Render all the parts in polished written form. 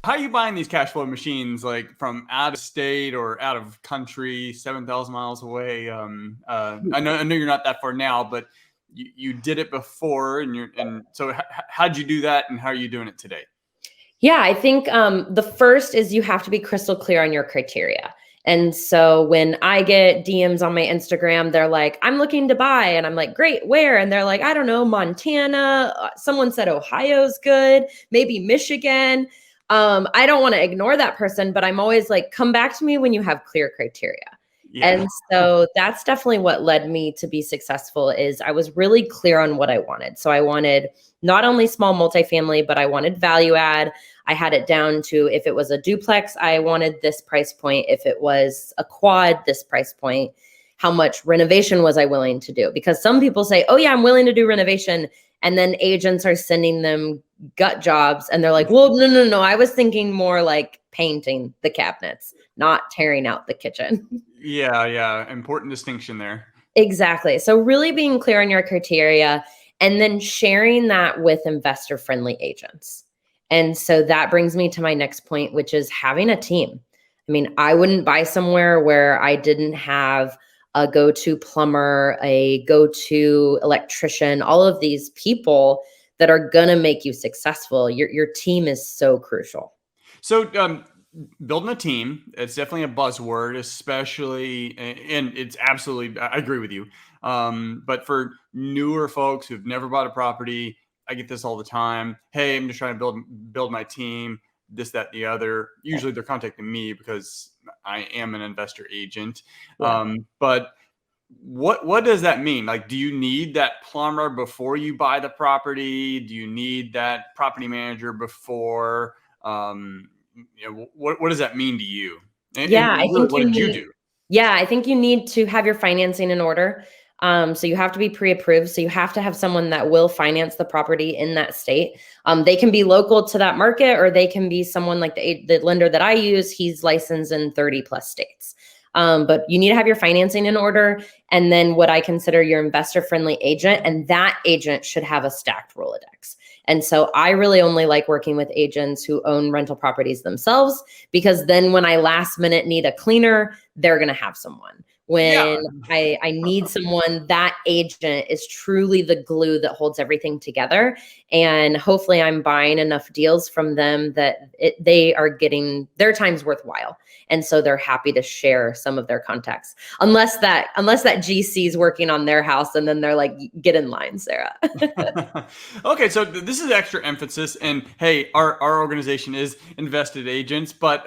How are you buying these cash flow machines, like from out of state or out of country, 7,000 miles away? I know you're not that far now, but you did it before, and so how'd you do that, and how are you doing it today? Yeah, I think the first is you have to be crystal clear on your criteria. And so when I get DMs on my Instagram, they're like, I'm looking to buy. And I'm like, great, where? And they're like, I don't know, Montana. Someone said Ohio's good, maybe Michigan. I don't want to ignore that person, but I'm always like, come back to me when you have clear criteria. Yeah. And so that's definitely what led me to be successful is I was really clear on what I wanted. So I wanted not only small multifamily, but I wanted value add. I had it down to if it was a duplex, I wanted this price point. If it was a quad, this price point. How much renovation was I willing to do? Because some people say, oh yeah, I'm willing to do renovation. And then agents are sending them gut jobs and they're like, well, no. I was thinking more like painting the cabinets, not tearing out the kitchen. Yeah. Important distinction there. Exactly. So really being clear on your criteria and then sharing that with investor friendly agents. And so that brings me to my next point, which is having a team. I mean, I wouldn't buy somewhere where I didn't have a go-to plumber, a go-to electrician, all of these people that are going to make you successful. Your team is so crucial. So, building a team, it's definitely a buzzword, especially, and it's absolutely, I agree with you. But for newer folks who've never bought a property, I get this all the time. Hey, I'm just trying to build my team, this, that, the other. Usually they're contacting me because I am an investor agent. Yeah. But what does that mean? Like, do you need that plumber before you buy the property? Do you need that property manager before? What does that mean to you? And Yeah, I really, think what you did you need do? Yeah, I think you need to have your financing in order. So you have to be pre-approved. So you have to have someone that will finance the property in that state. They can be local to that market, or they can be someone like the lender that I use. He's licensed in 30 plus states. But you need to have your financing in order, and then what I consider your investor-friendly agent, and that agent should have a stacked Rolodex. And so I really only like working with agents who own rental properties themselves, because then when I last minute need a cleaner, they're going to have someone. Yeah. When I need someone, that agent is truly the glue that holds everything together. And hopefully I'm buying enough deals from them that they are getting their time's worthwhile. And so they're happy to share some of their contacts. Unless that GC is working on their house and then they're like, get in line, Sarah. Okay, so this is extra emphasis, and hey, our organization is Invested Agents, but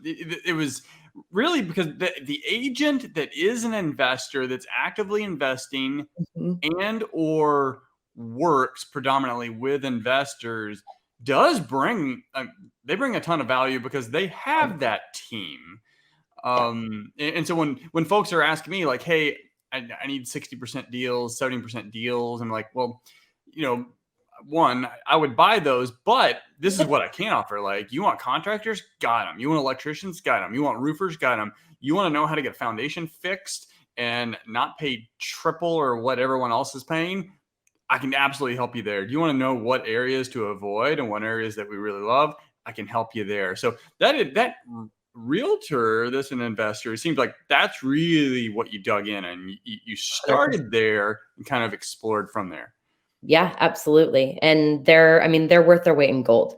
it was really because the agent that is an investor that's actively investing Mhm. and or works predominantly with investors does bring they bring a ton of value because they have that team. Yeah. And so when folks are asking me like, hey, I need 60% deals, 70% deals, I'm like, well, you know, one, I would buy those, but this is what I can offer. Like, you want contractors? Got them. You want electricians? Got them. You want roofers? Got them. You want to know how to get a foundation fixed and not pay triple or what everyone else is paying? I can absolutely help you there. Do you want to know what areas to avoid and what areas that we really love? I can help you there. So that realtor that's an investor, it seems like that's really what you dug in and you 100%. started there and kind of explored from there. Yeah, absolutely. And I mean, they're worth their weight in gold.